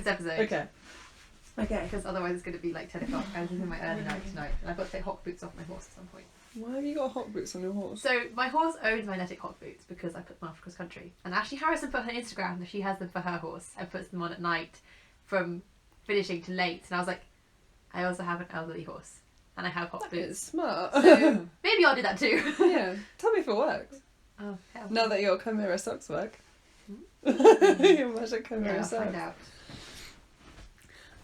this episode. Okay. Because otherwise it's going to be like 10 o'clock and it's in my early night tonight. And I've got to take hot boots off my horse at some point. Why have you got hot boots on your horse? So my horse owns magnetic hot boots because I put them on cross country. And Ashley Harrison put on her Instagram that she has them for her horse and puts them on at night from finishing to late. And I was like, I also have an elderly horse and I have hot That is boots. smart. So maybe I'll do that too. Yeah. Tell me if it works. Oh, hell. Now that your Chimera socks work. Your magic Chimera I'll socks. find out.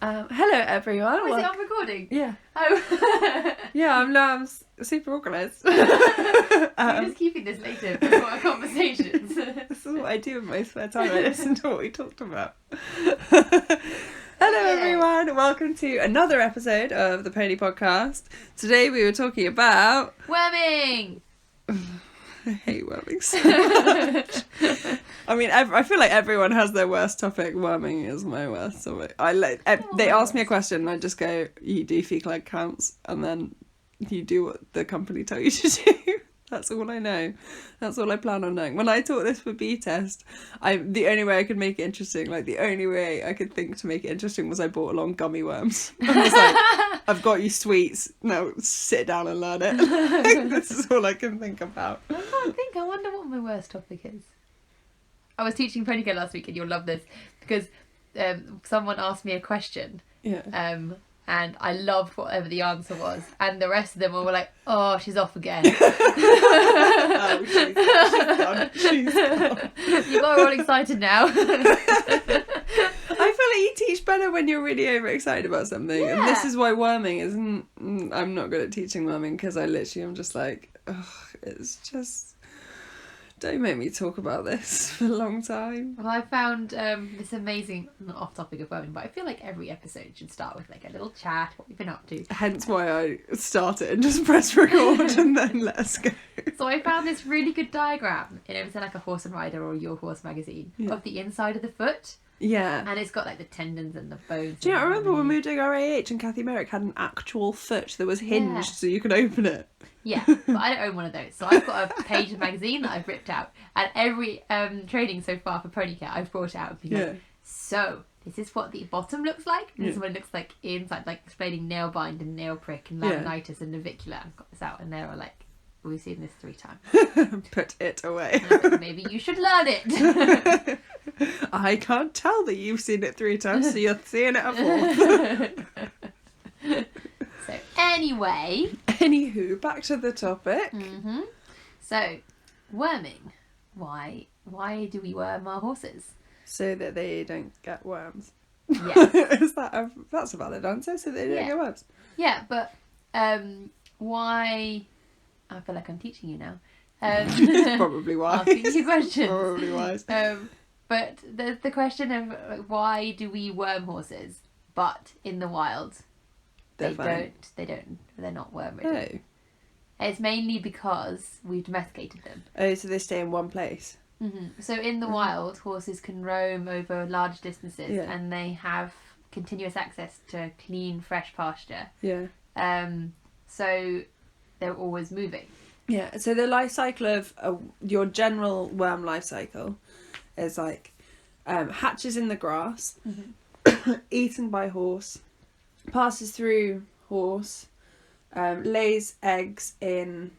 Hello everyone. Oh, is it on recording? Yeah. Oh. Yeah, I'm super organised. We're just keeping this later for our conversations. This is what I do in my spare time. I listen to what we talked about. Hello everyone, welcome to another episode of the Pony Podcast. Today we were talking about... Worming! I hate worming so much. I mean, I feel like everyone has their worst topic. Worming is my worst topic. They ask me a question and I just go, you do fecal egg counts, and then you do what the company tell you to do. That's all I know. That's all I plan on knowing. When I taught this for B test, the only way I could make it interesting, like the only way I could think to make it interesting was I brought along gummy worms. I was like, I've got you sweets, now sit down and learn it. This is all I can think about. I can't think. I wonder what my worst topic is. I was teaching Ponycare last week and you'll love this because someone asked me a question. Yeah. And I loved whatever the answer was. And the rest of them all were like, oh, she's off again. Oh, she's gone. She's gone. You got her all excited now. I feel like you teach better when you're really overexcited about something. Yeah. And this is why worming isn't... I'm not good at teaching worming because I literally am just like, ugh, it's just... Don't make me talk about this for a long time. Well, I found this amazing, not off topic of worming, but I feel like every episode should start with like a little chat, what we've been up to. Hence why I start it and just press record and then let us go. So I found this really good diagram in everything like a Horse and Rider or Your Horse magazine of the inside of the foot. Yeah. And it's got like the tendons and the bones. Do you not remember when we were doing our AH and Kathy Merrick had an actual foot that was hinged so you could open it? Yeah, but I don't own one of those. So I've got a page of magazine that I've ripped out. And every training so far for Ponycare, I've brought it out and been like, so this is what the bottom looks like. This is what it looks like inside, like explaining nail bind and nail prick and laminitis and navicular. I've got this out and they were like, we've seen this 3 times. Put it away. And I was like, maybe you should learn it. I can't tell that you've seen it 3 times, so you're seeing it a 4th. So anyway. Anywho, back to the topic. Mm-hmm. So, worming. Why do we worm our horses? So that they don't get worms. Yes. That's a valid answer, so they don't get worms. Yeah, but why... I feel like I'm teaching you now. Probably why. Asking you questions. Probably wise. But the question of why do we worm horses, but in the wild they're not worm ridden. Oh. It's mainly because we've domesticated them. Oh, so they stay in one place. Mm-hmm. So in the wild, horses can roam over large distances and they have continuous access to clean, fresh pasture. Yeah. So they're always moving. Yeah, so the life cycle of your general worm life cycle is like hatches in the grass, eaten by horse, passes through horse, lays eggs in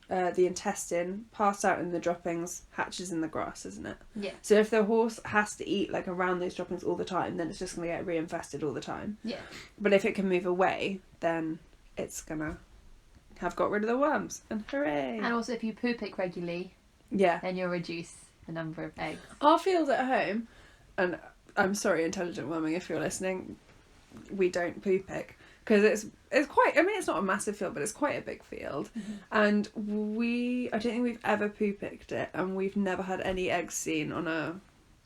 the intestine, passed out in the droppings, hatches in the grass, isn't it? Yeah. So if the horse has to eat like around those droppings all the time, then it's just going to get reinfested all the time. Yeah. But if it can move away, then it's going to have got rid of the worms, and hooray! And also if you poo pick regularly, then you'll reduce the number of eggs. Our field at home, and I'm sorry, intelligent worming, if you're listening, we don't poo pick because it's quite. I mean, it's not a massive field, but it's quite a big field, and I don't think we've ever poo picked it, and we've never had any eggs seen on a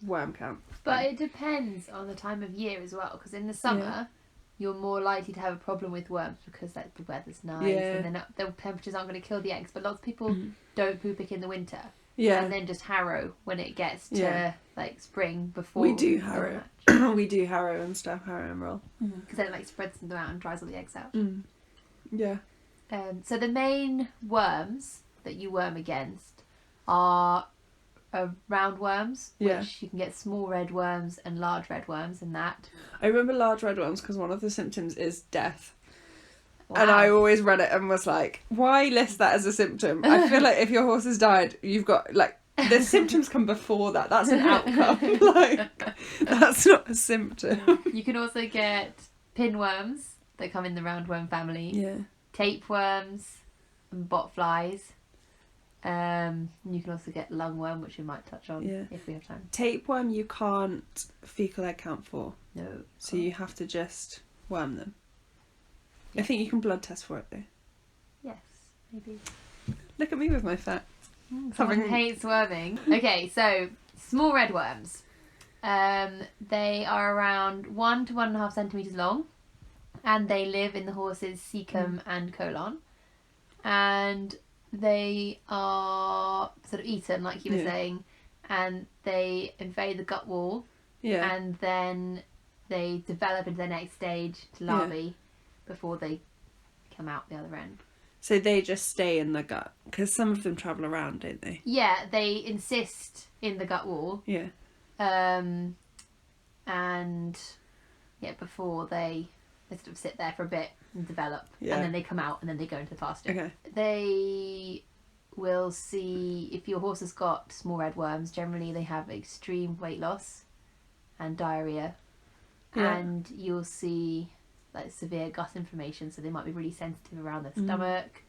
worm count. But it depends on the time of year as well, because in the summer. You're more likely to have a problem with worms because like the weather's nice and the temperatures aren't going to kill the eggs. But lots of people don't poo pick in the winter. Yeah. And then just harrow when it gets to like spring before. We do harrow. We do harrow and stuff, harrow and roll. Because then it like spreads them out and dries all the eggs out. Yeah. So the main worms that you worm against are roundworms, Yeah. which you can get small red worms and large red worms in that. I remember large red worms because one of the symptoms is death. Wow. And I always read it and was like, why list that as a symptom? I feel like if your horse has died, you've got, like, the symptoms come before that. That's an outcome. Like, that's not a symptom. You can also get pinworms that come in the roundworm family. Yeah. Tapeworms and botflies. You can also get lungworm, which we might touch on if we have time. Tapeworm you can't fecal egg count for. No. So you have to just worm them. I think you can blood test for it though. Yes, maybe. Look at me with my facts. Someone hates worming. Okay, so small red worms. They are around 1 to 1.5 centimetres long, and they live in the horse's cecum and colon. And they are sort of eaten, like you were saying, and they invade the gut wall. Yeah. And then they develop into their next stage to larvae before they come out the other end. So they just stay in the gut because some of them travel around, don't they? Yeah, they insist in the gut wall. Yeah. And before they sort of sit there for a bit and develop, and then they come out and then they go into the pasture. Okay. They will see if your horse has got small red worms. Generally, they have extreme weight loss and diarrhea, and you'll see like severe gut inflammation. So they might be really sensitive around their stomach,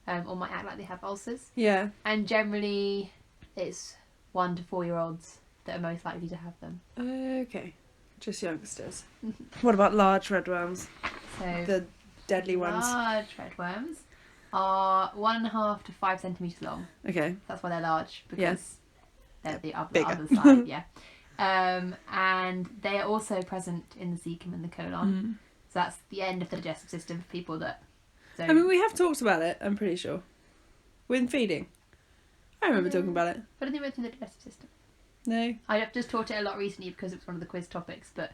or might act like they have ulcers. Yeah. And generally, it's 1 to 4 year olds that are most likely to have them. Okay. Just youngsters. What about large red worms? So The deadly ones. large red worms are 1.5 to 5 centimetres long. Okay. That's why they're large, because they're the bigger. other side, and they are also present in the cecum and the colon. So that's the end of the digestive system for people that don't... I mean, we have talked about it, I'm pretty sure. When feeding. I remember talking about it. But I think we're through the digestive system. No. I've just taught it a lot recently because it was one of the quiz topics, but...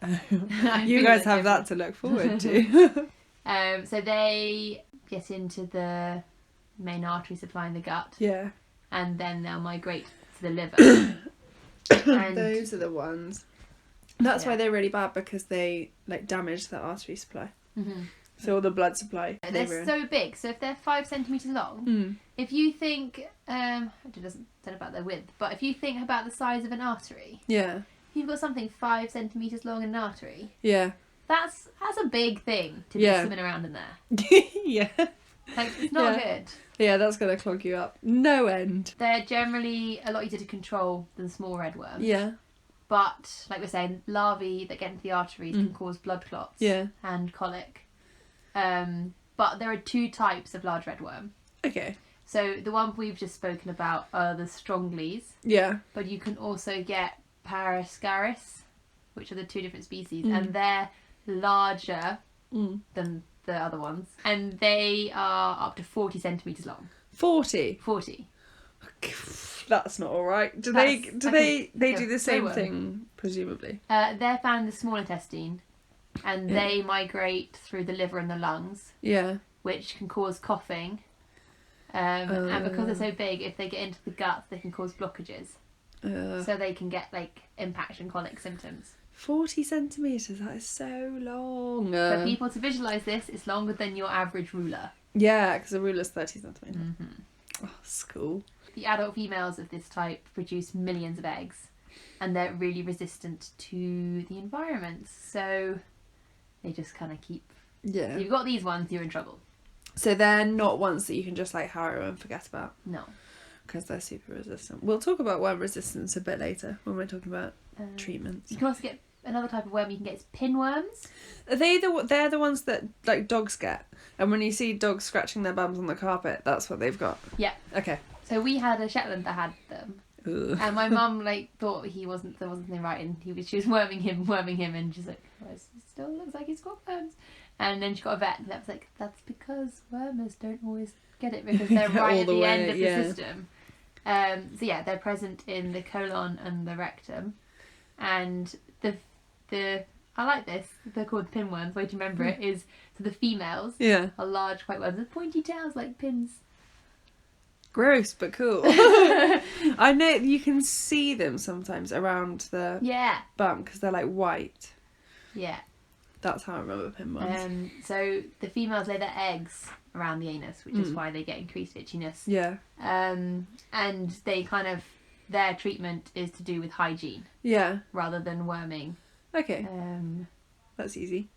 You guys have that to look forward to. So they get into the main artery supplying the gut. Yeah. And then they'll migrate to the liver. And those are the ones. That's why they're really bad, because they like damage the artery supply. So all the blood supply. They're so big. So if they're 5 centimetres long, if you think, it doesn't say about their width, but if you think about the size of an artery, Yeah. if you've got something 5 centimetres long in an artery, Yeah. that's a big thing to be swimming around in there. Yeah. Like, it's not good. Yeah, that's gonna clog you up. No end. They're generally a lot easier to control than small red worms. Yeah. But, like we're saying, larvae that get into the arteries can cause blood clots and colic. But there are 2 types of large red worm. Okay. So the one we've just spoken about are the stronglies. Yeah. But you can also get parascaris, which are the 2 different species, and they're larger than the other ones. And they are up to 40 centimetres long. 40. 40. That's not all right. Do they do the same thing, presumably? They're found in the small intestine, and they migrate through the liver and the lungs, which can cause coughing. And because they're so big, if they get into the gut, they can cause blockages. So they can get like impaction colic symptoms. 40 centimetres, that is so long. For people to visualise this, it's longer than your average ruler. Yeah, because a ruler's 30 centimetres. Oh, that's cool. The adult females of this type produce millions of eggs, and they're really resistant to the environment. So they just kind of keep... Yeah. If you've got these ones, you're in trouble. So they're not ones that you can just like harrow and forget about. No. Because they're super resistant. We'll talk about worm resistance a bit later when we're talking about treatments. You can also get another type of worm you can get is pinworms. They're the ones that like dogs get, and when you see dogs scratching their bums on the carpet, that's what they've got. Yeah. Okay. So we had a Shetland that had them. Ugh. And my mum thought there wasn't something right, and she was worming him, and she's like, oh, it still looks like he's got worms. And then she got a vet, and that was like, that's because wormers don't always get it because they're right at the end of the system. So yeah, they're present in the colon and the rectum, and the I like this. They're called pinworms. Way to remember it is the females. Yeah. Are large white worms with pointy tails like pins. Gross, but cool. I know you can see them sometimes around the bum because they're like white. Yeah. That's how I remember pinworms. So the females lay their eggs around the anus, which is why they get increased itchiness. Yeah. And they kind of, their treatment is to do with hygiene. Yeah. Rather than worming. Okay. That's easy.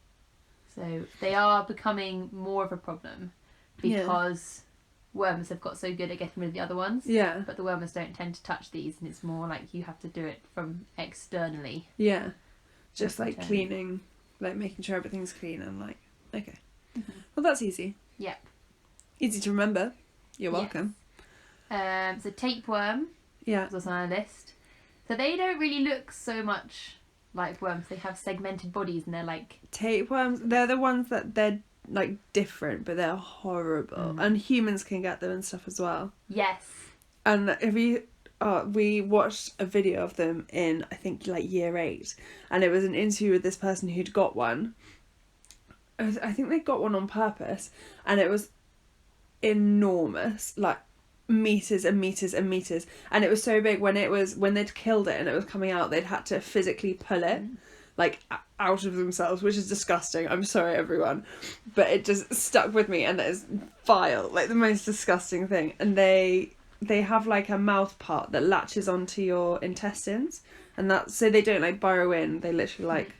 So they are becoming more of a problem because wormers have got so good at getting rid of the other ones. Yeah. But the wormers don't tend to touch these, and it's more like you have to do it from externally. Yeah. Just like cleaning, like making sure everything's clean and like, okay. Mm-hmm. Well, that's easy. Yep. Easy to remember. You're welcome. Yes. So tapeworm was on our list. So they don't really look so much like worms. They have segmented bodies and they're like... Tapeworms, they're the ones that they're like different, but they're horrible. And humans can get them and stuff as well. Yes. And if you... we watched a video of them in, I think, like year 8. And it was an interview with this person who'd got one. I think they got one on purpose. And it was enormous. Like, meters and meters and meters. And it was so big when they'd killed it and it was coming out, they'd had to physically pull it. Like, out of themselves, which is disgusting. I'm sorry, everyone. But it just stuck with me. And it is vile. Like, the most disgusting thing. And they have like a mouth part that latches onto your intestines, and that's so they don't like burrow in, they literally like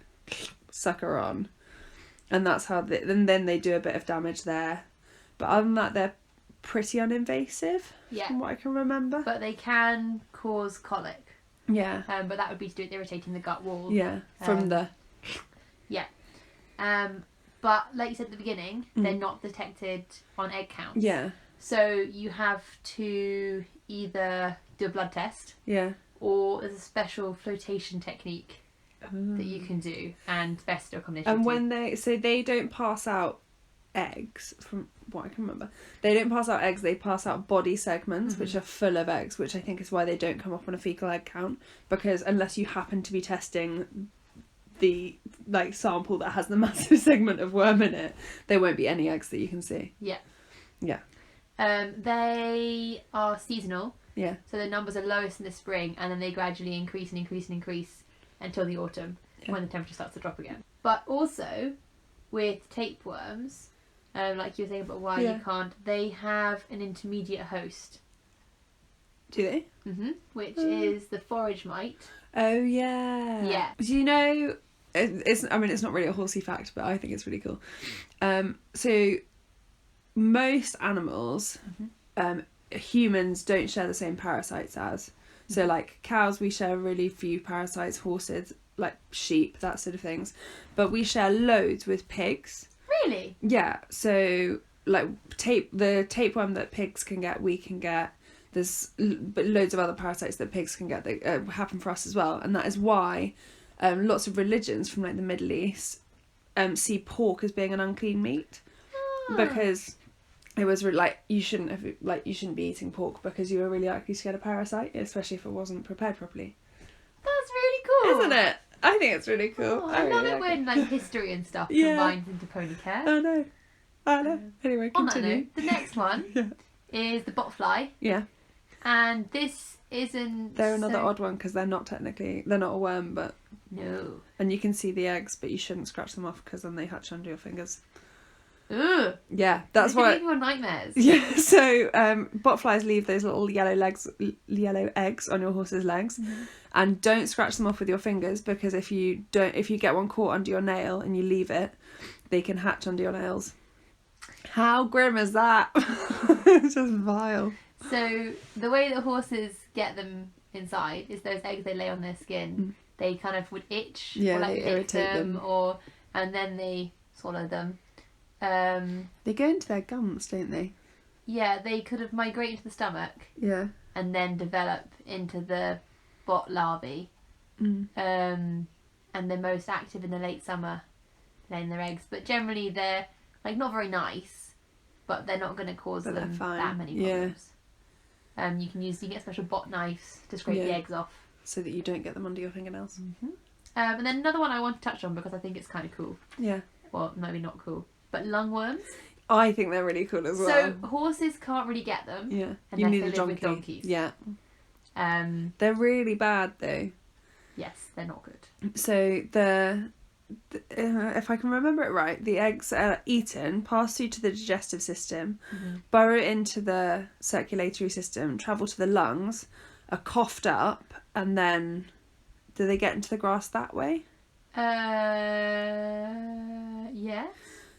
sucker on, and that's how and then they do a bit of damage there, but other than that they're pretty uninvasive from what I can remember. But they can cause colic. But that would be to do with irritating the gut wall. From the but like you said at the beginning, they're not detected on egg counts. So you have to either do a blood test, or there's a special flotation technique that you can do, and best do a combination. And when they don't pass out eggs, from what I can remember, they don't pass out eggs. They pass out body segments which are full of eggs, which I think is why they don't come up on a fecal egg count, because unless you happen to be testing the like sample that has the massive segment of worm in it, there won't be any eggs that you can see. They are seasonal. So the numbers are lowest in the spring, and then they gradually increase and increase and increase until the autumn, when the temperature starts to drop again. But also, with tapeworms, like you were saying about why you can't, they have an intermediate host. Do they? Which is the forage mite. Oh yeah. Do you know? It's not really a horsey fact, but I think it's really cool. So most animals, humans don't share the same parasites as. So like cows, we share really few parasites. Horses, like sheep, that sort of things. But we share loads with pigs. Really? Yeah. So like the tapeworm that pigs can get, we can get. There's but loads of other parasites that pigs can get that happen for us as well, and that is why lots of religions from like the Middle East see pork as being an unclean meat, because it was like you shouldn't be eating pork because you were really likely to get a parasite, especially if it wasn't prepared properly. That's really cool, isn't it? I think it's really cool. I love it when like history and stuff combines into pony care. I know. Anyway, continue. On that note, the next one is the botfly. And this isn't... They're another odd one because they're not a worm, but... No. And you can see the eggs, but you shouldn't scratch them off because then they hatch under your fingers. Ugh. Yeah, that's why... They're nightmares. Yeah, so botflies leave those little yellow eggs on your horse's legs, and don't scratch them off with your fingers, because if you get one caught under your nail and you leave it, they can hatch under your nails. How grim is that? It's just vile. So the way that horses get them inside is those eggs they lay on their skin. They kind of would itch, or like they irritate them, and then they swallow them. They go into their gums, don't they? Yeah, they could have migrate into the stomach. Yeah. And then develop into the bot larvae. And they're most active in the late summer, laying their eggs. But generally they're like not very nice, but they're not going to cause them that many problems. You can get special bot knives to scrape the eggs off, so that you don't get them under your fingernails. And then another one I want to touch on because I think it's kind of cool. Yeah. Well, maybe not cool, but lungworms. I think they're really cool as well. So horses can't really get them. Yeah. Unless You need they a live with donkey. donkeys. Yeah. They're really bad though. Yes, they're not good. So if I can remember it right, the eggs are eaten, pass through to the digestive system, burrow into the circulatory system, travel to the lungs, are coughed up, and then do they get into the grass that way? Yes.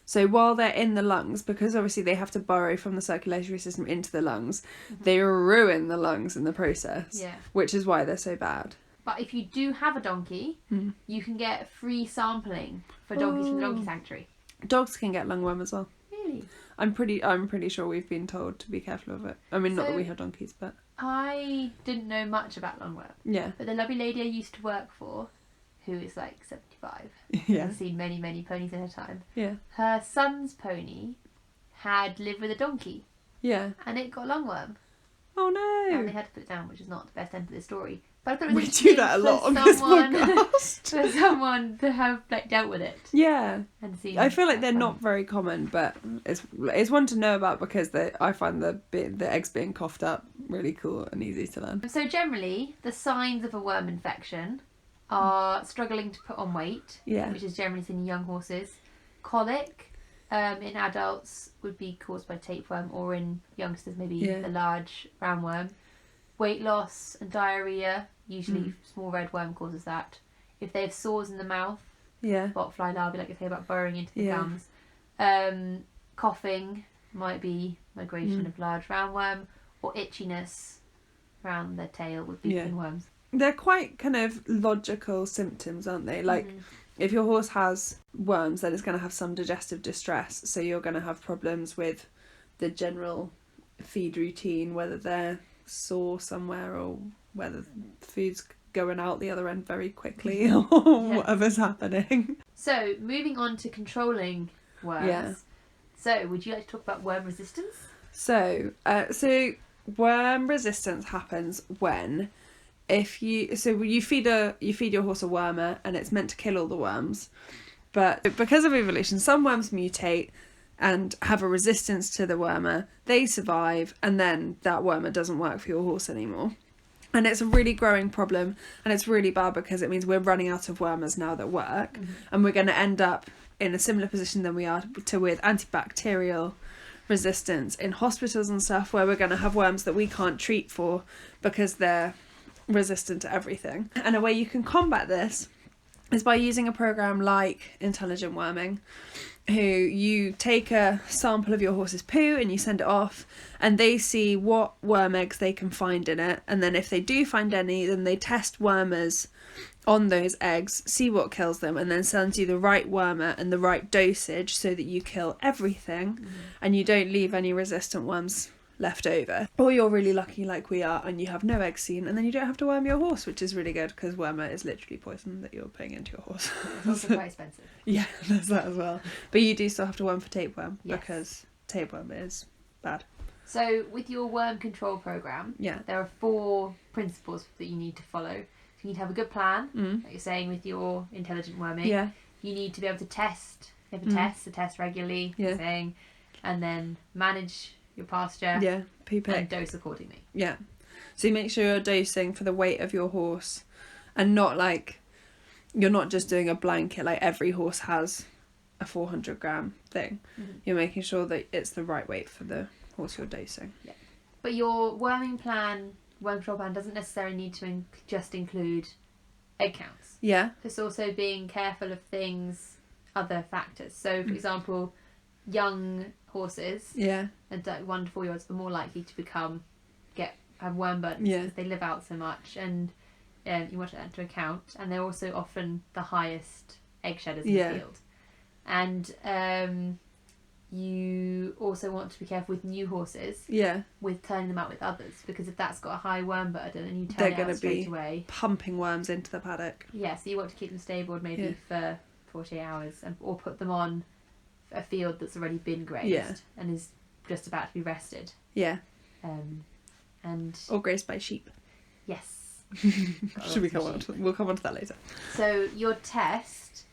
So while they're in the lungs, because obviously they have to burrow from the circulatory system into the lungs, they ruin the lungs in the process. Yeah. Which is why they're so bad. But if you do have a donkey, you can get free sampling for donkeys from the donkey sanctuary. Dogs can get lungworm as well. Really? I'm pretty sure we've been told to be careful of it. I mean, not that we have donkeys, but I didn't know much about lungworm. yeah. But the lovely lady I used to work for, who is like 75, Yeah. has seen many, many ponies in her time. Yeah. Her son's pony had lived with a donkey. Yeah. And it got lungworm. Oh no. And they had to put it down, which is not the best end of the story. But I thought it was We do that a lot on this podcast. For someone to have like dealt with it. Yeah. And seen. I feel like they're not very common, but it's one to know about because I find the eggs being coughed up really cool and easy to learn. So generally, the signs of a worm infection are struggling to put on weight, which is generally seen in young horses. Colic in adults would be caused by tapeworm, or in youngsters maybe the large roundworm. Weight loss and diarrhea, usually small red worm causes that. If they have sores in the mouth, botfly larvae, like I say about burrowing into the gums. Coughing might be migration of large roundworm, or itchiness around the tail would be pinworms. They're quite kind of logical symptoms, aren't they? Like, if your horse has worms, then it's going to have some digestive distress. So you're going to have problems with the general feed routine, whether they're sore somewhere or whether food's going out the other end very quickly or whatever's happening. So, moving on to controlling worms. Yeah. So, would you like to talk about worm resistance? So worm resistance happens when you feed your horse a wormer and it's meant to kill all the worms, but because of evolution, some worms mutate and have a resistance to the wormer. They survive, and then that wormer doesn't work for your horse anymore. And it's a really growing problem, and it's really bad because it means we're running out of wormers now that work, and we're going to end up in a similar position than we are with antibacterial resistance in hospitals and stuff, where we're going to have worms that we can't treat for because they're resistant to everything. And a way you can combat this is by using a program like Intelligent Worming, who you take a sample of your horse's poo and you send it off, and they see what worm eggs they can find in it, and then if they do find any, then they test wormers on those eggs, see what kills them, and then sends you the right wormer and the right dosage so that you kill everything and you don't leave any resistant worms left over. Or you're really lucky like we are and you have no eggs seen, and then you don't have to worm your horse, which is really good because wormer is literally poison that you're putting into your horse. It's also quite expensive. Yeah, there's that as well. But you do still have to worm for tapeworm because tapeworm is bad. So with your worm control program, there are 4 principles that you need to follow. So you need to have a good plan, like you're saying with your intelligent worming. Yeah. You need to be able to test. You have to test regularly, you're saying, and then manage your pasture, and dose accordingly. Yeah. So you make sure you're dosing for the weight of your horse, and not like you're not just doing a blanket, like every horse has a 400 gram thing. You're making sure that it's the right weight for the horse you're dosing. Yeah. But your worm control plan doesn't necessarily need to just include egg counts. Yeah. It's also being careful of other factors. So, for example, young horses, and 1 to 4 year olds are more likely to have worm burdens because they live out so much, and you want to take that into account. And they're also often the highest egg shedders in the field. And you also want to be careful with new horses, with turning them out with others, because if that's got a high worm burden and you turn it out straight away, pumping worms into the paddock. Yeah, so you want to keep them stabled maybe for 48 hours, or put them on a field that's already been grazed and is just about to be rested. Yeah. Or grazed by sheep. Yes. We'll come on to that later. So your test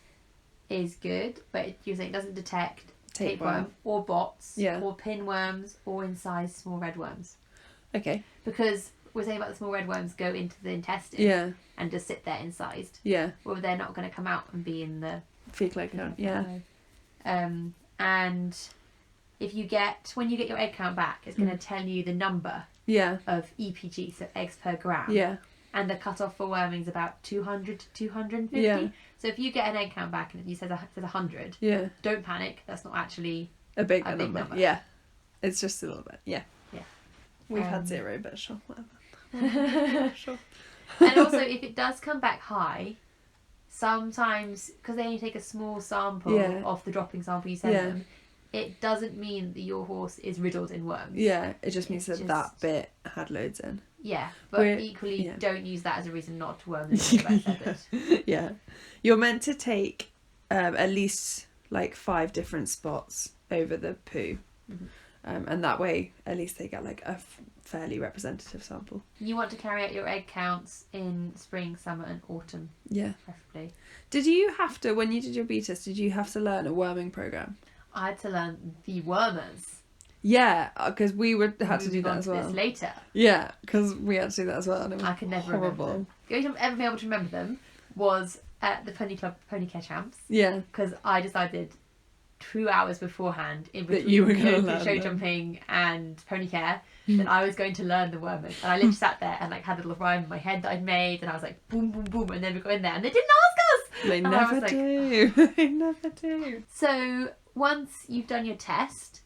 is good, but you're saying it doesn't detect tapeworm, or bots, yeah, or pinworms, or incised small red worms. Okay. Because we're saying about the small red worms go into the intestine, yeah, and just sit there incised. yeah, Well, they're not going to come out and be in the fecal egg count. Yeah. And when you get your egg count back, it's going to tell you the number Yeah. of EPG, so eggs per gram. Yeah. And the cutoff for worming is about 200 to 250. Yeah. So if you get an egg count back and it says 100, Yeah. don't panic. That's not actually A big big number. number. Yeah. It's just a little bit. Yeah. Yeah. We've had 0, but sure, whatever. Sure. And also, if it does come back high, sometimes, because they only take a small sample of the dropping sample you send them, it doesn't mean that your horse is riddled in worms. Yeah, it just means that bit had loads in. Yeah, but equally, don't use that as a reason not to worm them. Yeah. You're meant to take at least like 5 different spots over the poo. Mm-hmm. And that way, at least they get like a fairly representative sample. You want to carry out your egg counts in spring, summer and autumn. Yeah. Preferably. Did you have to, when you did your bee test, did you have to learn a worming program? I had to learn the wormers. Yeah, because we had to do that as well. This later. Yeah, because we had to do that as well. And it was I could never horrible. remember them. The only time I've ever been able to remember them was at the Pony Club Pony Care Champs. Yeah. Because I decided 2 hours beforehand, in between that you were going to learn show them. jumping and pony care, that I was going to learn the wormers. And I literally sat there and like had a little rhyme in my head that I'd made, and I was like boom boom boom, and then we got in there and they didn't ask us. They And never do. They never do. So once you've done your test,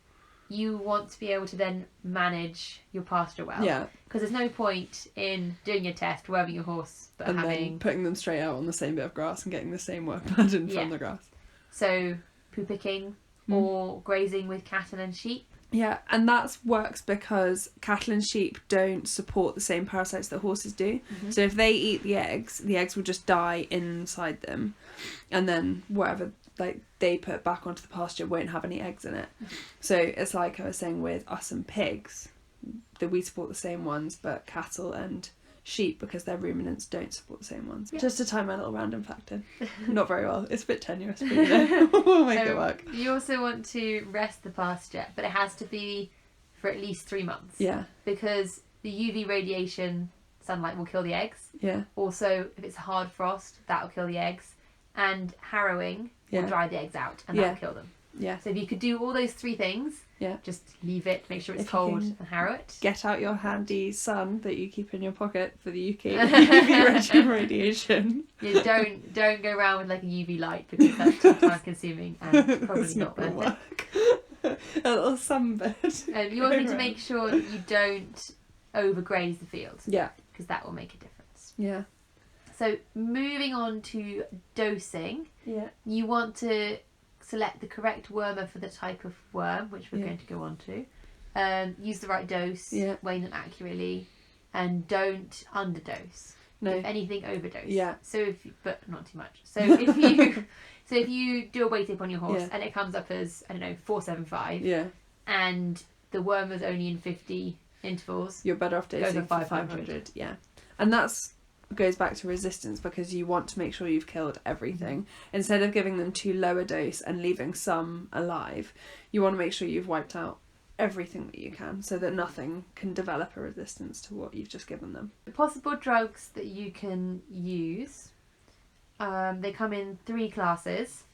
you want to be able to then manage your pasture well. Yeah. Because there's no point in doing your test, worming your horse, but And having then putting them straight out on the same bit of grass and getting the same work pattern from the grass. So poo picking or grazing with cattle and sheep. Yeah, and that works because cattle and sheep don't support the same parasites that horses do. Mm-hmm. So if they eat the eggs will just die inside them, and then whatever like they put back onto the pasture won't have any eggs in it. Mm-hmm. So it's like I was saying with us and pigs, that we support the same ones, but cattle and sheep, because their ruminants, don't support the same ones. Yeah. Just to tie my little random fact in. Not very well. It's a bit tenuous, but you know, we'll make it work. You also want to rest the pasture, but it has to be for at least 3 months. Yeah. Because the UV radiation sunlight will kill the eggs. Yeah. Also, if it's hard frost, that'll kill the eggs. And harrowing will dry the eggs out, and that'll kill them. Yeah. So if you could do all those 3 things, just leave it, make sure it's cold and harrow it. Get out your handy sun that you keep in your pocket for the UV radiation. Yeah, don't go around with like a UV light, because that's too time consuming and probably not worth it. A little sunbed. You also need to make sure that you don't overgraze the field. Yeah. Because that will make a difference. Yeah. So moving on to dosing. Yeah. You want to select the correct wormer for the type of worm, which we're going to go on to. Use the right dose, weigh them accurately, and don't underdose. No. If anything, overdose. Yeah. So but not too much. So if you do a weight tip on your horse and it comes up as, I don't know, 475. Yeah. And the worm was only in 50 intervals. You're better off dosing for 500. Yeah. And that's goes back to resistance, because you want to make sure you've killed everything. Instead of giving them too low a dose and leaving some alive, you want to make sure you've wiped out everything that you can, so that nothing can develop a resistance to what you've just given them. Possible drugs that you can use, they come in 3 classes.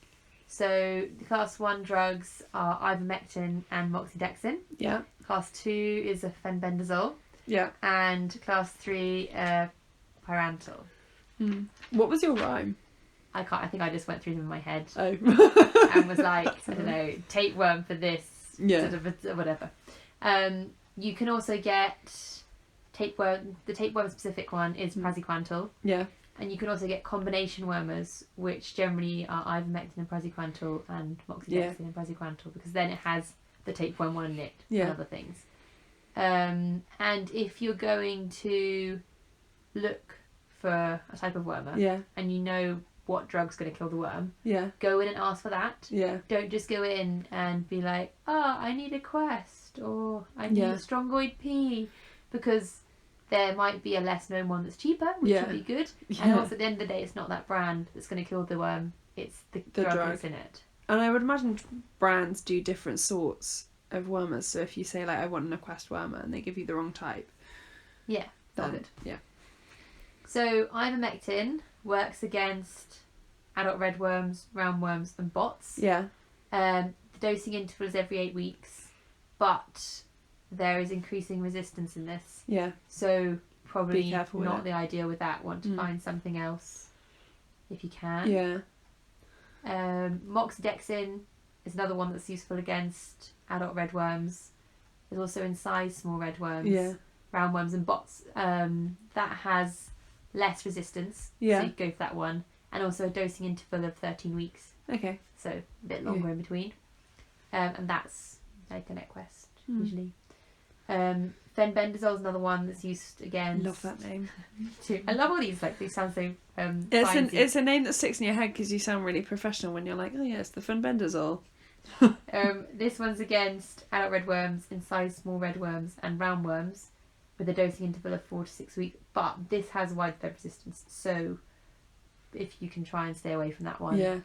So the class 1 drugs are ivermectin and moxidectin. Yeah. Class 2 is a fenbendazole. Yeah. And class 3 pyrantel. What was your rhyme? I think I just went through them in my head. Oh. And was like, I don't know, tapeworm for this, whatever. You can also get tapeworm. The tapeworm specific one is praziquantel. Yeah. And you can also get combination wormers, which generally are ivermectin and praziquantel and moxidectin and praziquantel, because then it has the tapeworm one in it and other things. And if you're going to look for a type of wormer and you know what drug's going to kill the worm, go in and ask for that. Don't just go in and be like, I need a Quest, or I need a Strongoid P, because there might be a less known one that's cheaper, which would be good. And also at the end of the day, it's not that brand that's going to kill the worm, it's the drug that's in it. And I would imagine brands do different sorts of wormers. So if you say, like, I want an Equest wormer and they give you the wrong type. Yeah, that's good. Yeah. So ivermectin works against adult redworms, roundworms and bots. Yeah. The dosing interval is every 8 weeks, but there is increasing resistance in this. Yeah. So probably Be careful with not it. the idea with that. Want to find something else if you can. Yeah. Moxidectin is another one that's useful against adult redworms. There's also in size small redworms, roundworms and bots. That has less resistance, so you go for that one. And also a dosing interval of 13 weeks. Okay. So a bit longer in between. And that's like an Equest, usually. Fenbendazole is another one that's used against... Love that name. too. I love all these, like, they sound so It's a name that sticks in your head because you sound really professional when you're like, oh yeah, it's the Fenbendazole. This one's against adult redworms, incised small redworms and roundworms with a dosing interval of 4 to 6 weeks. But this has widespread resistance, so if you can try and stay away from that one,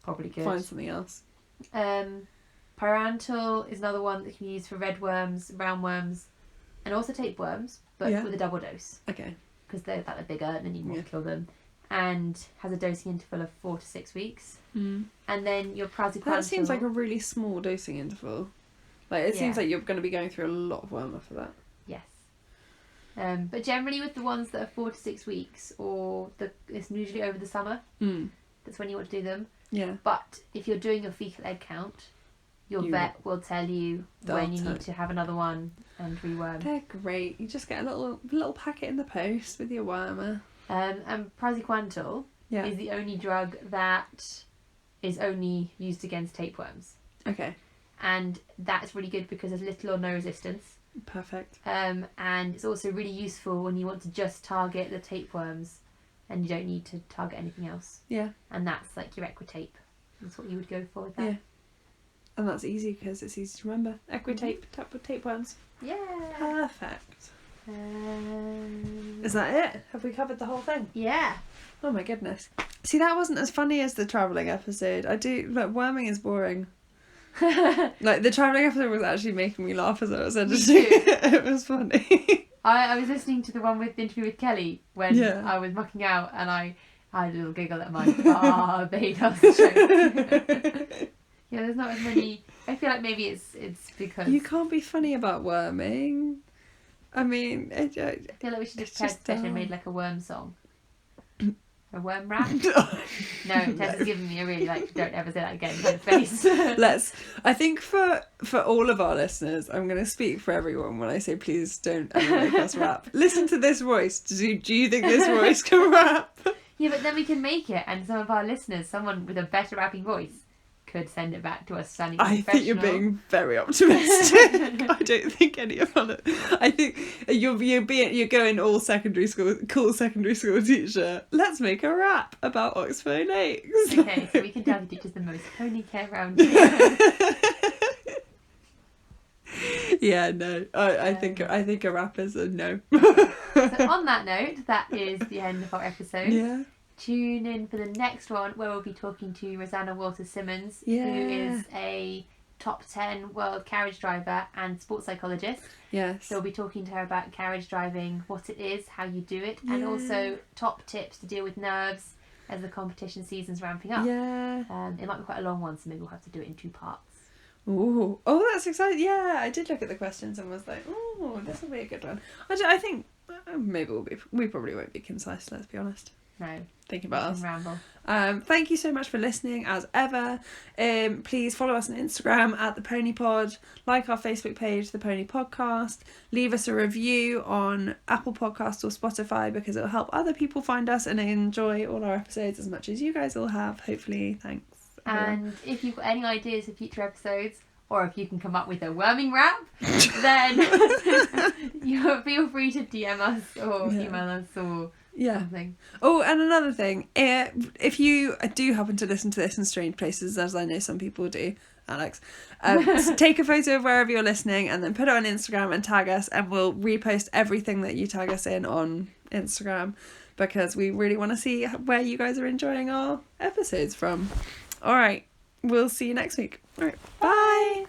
probably good. Find something else. Pyrantel is another one that can be used for redworms, roundworms, and also tapeworms, but with a double dose. Okay. Because they're bigger and then you want to kill them. And has a dosing interval of 4 to 6 weeks. And then your praziquantel... That seems like a really small dosing interval. Like, it seems like you're going to be going through a lot of wormer for that. Yes. But generally with the ones that are 4 to 6 weeks, it's usually over the summer. That's when you want to do them. Yeah. But if you're doing your fecal egg count, your vet will tell you when you need to have another one and reworm. They're great. You just get a little packet in the post with your wormer. And praziquantel is the only drug that is only used against tapeworms. Okay. And that's really good because there's little or no resistance. Perfect. And it's also really useful when you want to just target the tapeworms and you don't need to target anything else. Yeah. And that's like your Equitape. That's what you would go for with that. Yeah. And that's easy because it's easy to remember. Equitape, tapeworms. Yeah. Perfect. Is that it? Have we covered the whole thing? Yeah. Oh my goodness. See, that wasn't as funny as the travelling episode. Worming is boring. Like, the travelling episode was actually making me laugh as I was editing. It was funny. I was listening to the one with the interview with Kelly when I was mucking out and I had a little giggle at my babe does the show. Yeah, there's not as many. I feel like maybe it's because you can't be funny about worming. I mean, I feel like we should just and made like a worm song. A worm rap? No, Tess is giving me a really don't ever say that again kind of face. I think for all of our listeners, I'm going to speak for everyone when I say please don't ever make us rap. Listen to this voice. Do you think this voice can rap? Yeah, but then we can make it and some of our listeners, someone with a better rapping voice, could send it back to us sounding professional. I think you're being very optimistic. I don't think any of it. I think you're going all secondary school, cool secondary school teacher. Let's make a rap about Oxbow Lakes. Okay, so we can tell the teachers the most pony care round here. Yeah, no. I think a rap is a no. So on that note, that is the end of our episode. Yeah. Tune in for the next one where we'll be talking to Rosanna Walters-Simmons, who is a top 10 world carriage driver and sports psychologist. Yes. So we'll be talking to her about carriage driving, what it is, how you do it, and also top tips to deal with nerves as the competition season's ramping up. Yeah. It might be quite a long one, so maybe we'll have to do it in 2 parts. Ooh. Oh, that's exciting. Yeah, I did look at the questions and was like, oh, this will be a good one. I think maybe we probably won't be concise, let's be honest. No. Think about us. Ramble. Thank you so much for listening as ever. Please follow us on Instagram at The Pony Pod. Like our Facebook page, The Pony Podcast. Leave us a review on Apple Podcasts or Spotify because it will help other people find us and enjoy all our episodes as much as you guys all have. Hopefully. Thanks. And if you've got any ideas for future episodes, or if you can come up with a worming rap, then you feel free to DM us or email us or something. Oh, and another thing, if you do happen to listen to this in strange places, as I know some people do, Alex, take a photo of wherever you're listening and then put it on Instagram and tag us, and we'll repost everything that you tag us in on Instagram because we really want to see where you guys are enjoying our episodes from. All right. we'll see you next week. All right, bye.